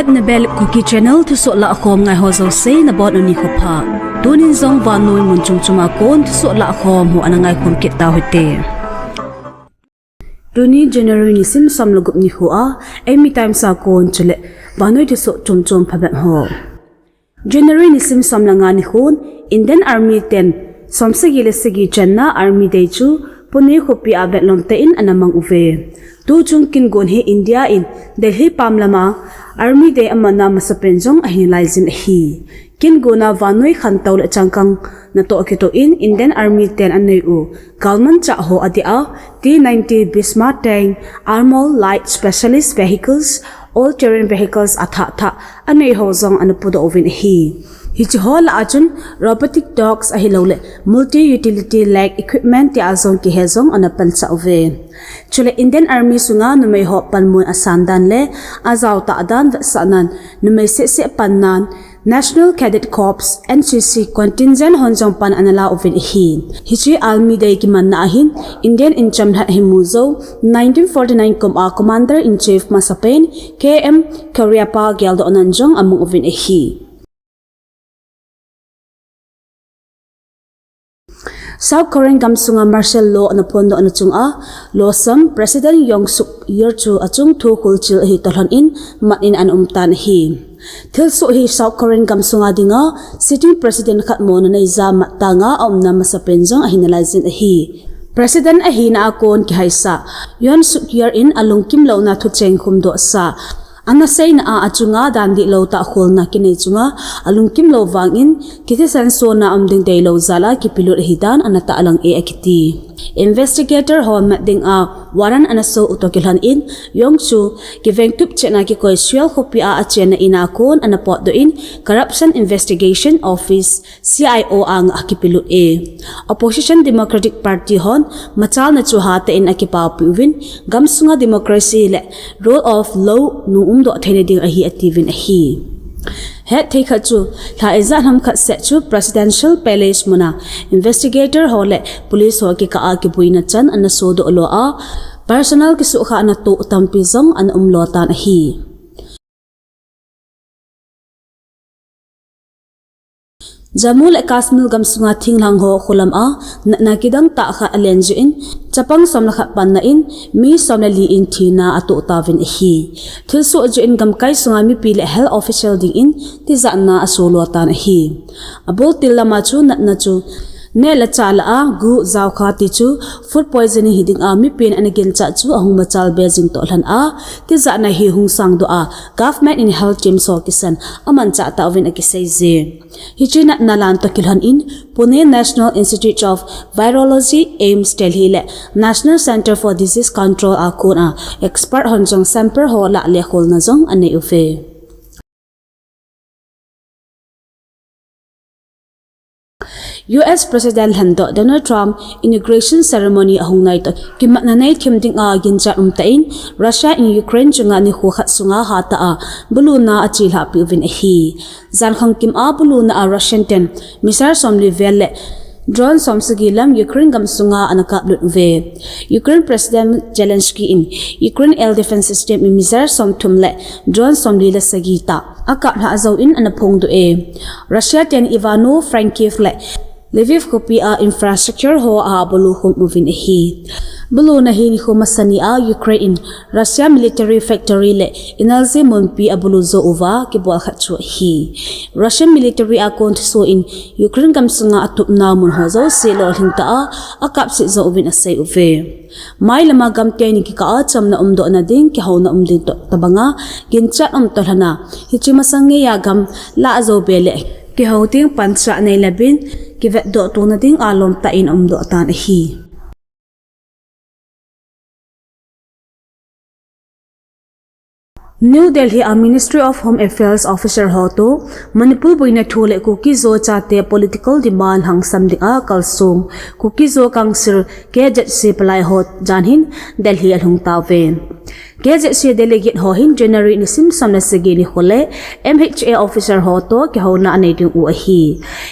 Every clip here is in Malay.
na BELAP cookie channel Thusoh Lahkhom ngai ho zo se na bon uni khopha tunin zong van noi mun chung chuma kon Thusoh Lahkhom hu anangai khom kit ta hote tuni January ni sim sam logup ni hu a emi time sa kon chule vanoi Thusoh chum chum phabam ho January ni sim sam langa ni hun Indian Army 10 somse gile segi channa Army day chu pune khopi avet lomte in anamang uve tu chung kin gon he India in Delhi pamlama Army day amana masapenjong ahinlaizin hi kin gona vanoi khantaul changkang na to kito in Indian Army 10 anei u galman cha ho adia T90 Bismarck tank armored light specialist vehicles all terrain vehicles atha anei ho zong anapudo ovin hi Hichhol achun robotic dogs Aheloute multi utility leg equipment ti azong ki hezong anapan sa ove chule Indian Army sunga numei ho panmun asandan le azaw ta adan sanan numei se pannan National Cadet Corps NCC contingent honjong pan anala ovin hi hichi army day ki man na hin Indian income hat himuzo 1949 kom a commander in chief masapen KM Karyapa geldo onanjong among ovin hi South Korean gamsunga martial law na pondo ana chunga losam President Yoon Suk year chu achung thu khulchil hi tolhan in matin an umtan hi Thusoh hi South Korean gamsunga dinga sitting president khatmo na naiza matanga omna masapenjong ahinalaizin hi President ahina akon ki haisa Yoon Suk year in alungkim lo na thu cheng khum do sa Ana say na achunga dandi lo ta khol na kinai chunga alungkim lo wangin kitisan so na amding day lo zala kipilot hidan anata alang e akiti investigator hon mading a waran anaso utokilhan in yongchu giveng tup chena ki koi swel khopi a achena ina kon anapot do in corruption investigation office CIO ang akipilot e opposition democratic party hon machal na chu hata in akipa puwin gamsunga democracy le rule of law nu do thene ding ahi ativin ahi het thei khachu tha izan ham khat se chu presidential palace muna investigator hole police ho ki ka a ki buina chan ana so do lo a personal ki su kha na to tampi zong an umlo tan ahi Jammu le Kashmir gamsunga thinglang ho khulam a na kidang ta kha alenju in chapang somla kha panna in mi somla li in thina atu tawin hi Thusoh ju in gam kai sunga mi pile health official ding in ti zanna asolo tan hi abol tilama chu na chu ne la chala a gu zaw kha ti chu food poisoning hiding a mi pen anagin cha chu ahung machal beijing to hlan a ti zanna hi hung sang do a government in health team so kisan aman cha ta win akisai je hichina nalan to kilhan in Pune National Institute of Virology AIMS Delhi le National Center for Disease Control a kona expert honjong sample ho la le khol na jong ane ufe US President Hando Donald Trump inauguration ceremony ahung nai to kimatna nai thimding a gincha umtain Russia in Ukraine chunga ni khu khat sunga hata a buluna achil ha piwin hi zan khang kim a buluna a Russian 10 misar somli velle drone somsagi lam Ukraine gamsunga anaka blutve Ukraine President Zelensky in Ukraine air defense system in misar somthumle drone somli la sagita aka ha zo in anaphong do e Russia 10 Ivano Frankiev le Lviv kopi a infrastructure ho a bulu khum movin hi bulu na hi ni khuma sani a Ukraine Russia military factory le inalze monpi a bulu zo over ki bol khat chu hi Russian military account so in Ukraine gamsunga atup na mun ho zo se lo hinta a akap se zo ubin asai uve mai lama gam te ni ki ka chamna umdo na ding ki hauna umding to tabanga gincha to hlana hichima sange ya gam la zo bele ki hauting pancha nei labin ki vet do to na ding alom ta in umdo tan hi New Delhi a Ministry of Home Affairs officer hoto Manipur boina thole Chin-Kuki-Zo chate political demand hang samding a kalsung Chin-Kuki-Zo kangsir ke jet se palai hot janhin Delhi alhung tawen Gazet si delegate ho hin January ni sim samna segi ni hole MHA officer ho to ke ho na anei ding u ahi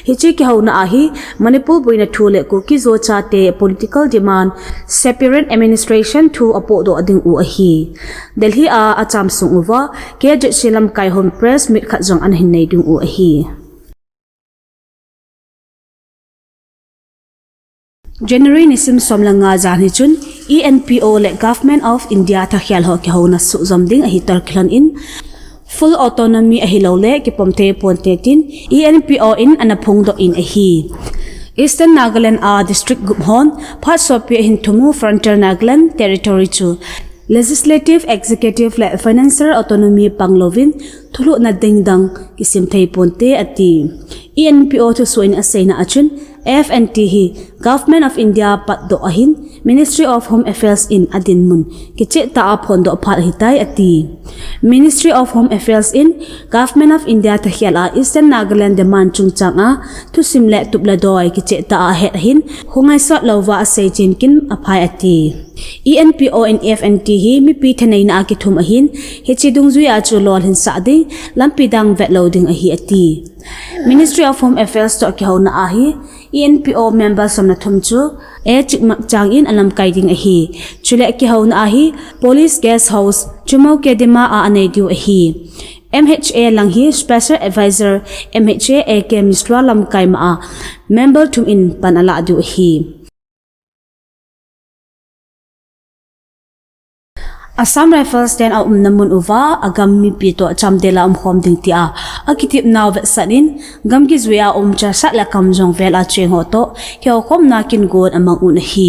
hichi ke ho na ahi Manipur buina thule ko ki zo cha te political demand separate administration to apo do ading u ahi Delhi a acham sung uwa Gazet silam kai home press mit khat jong an hin nei ding u ahi January ni sim somlanga jani chun ENPO le Government of India tha khial ho ke ho na su zomding a hitar khlan in full autonomy Aheloute ke pomte ponte tin ENPO in anaphung do in ahi Eastern Nagaland a district gubhon phat sopi hin thumu frontier Nagaland territory chu legislative executive le financial autonomy panglovin thulu na dingdang kisim thei ponte ati ENPO to soin asaina achun FNT hi Government of India pat do ahin Ministry of Home Affairs in Adinmun kiche ta aphon do phal hitai ati Ministry of Home Affairs in Government of India ta hiala Eastern Nagaland demand chungchanga tu simle tupla doi kiche ta het hin hungai sot lova asai chinkin aphai ati ENPO and FNT hi mi pi thanai na ki thum ahin hichidung zui a chu lol hin sa ding lampidang vet loading ahi ati Ministry of Home Affairs to ki ho na ahi ENPO members som na thum chu chikmak chang in alam kai ding ahi chule ki ho na ahi police guest house chumo ke dema a anei diu ahi MHA lang hi special advisor MHA AK Misra lam kai ma member tum in panala du ahi Assam Rifles den a namun uwa agam mi pito chamdela khom ding tia akitip naw ve sanin gam ki zuya cha sat la kam jong vel a cheng ho to ke khom na kin gon amang un hi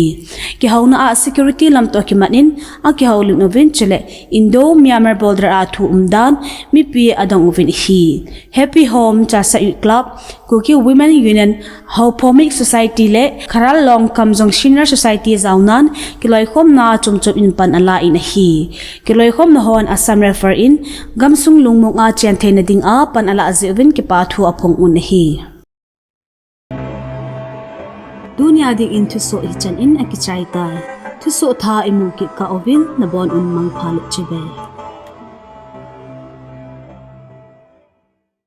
ki hauna a security lam to ki manin a ki hauling novin chele Indo Myanmar border a thu dan mi pi adang uvin hi Happy Home cha sa club Kuki Women Union Haupomic Society le Kharal Long kam jong senior society zaunan ki loi khom na chumchup in pan ala in hi kiloi khom na hon Assam refer in gamsung lungmong a chen theina ding a pan ala azivin ki pa thu aphong un hi dunya ding in Thusoh hi chan in akichai tai Thusoh tha imu ki ka ovin na bon un mang phalu chibe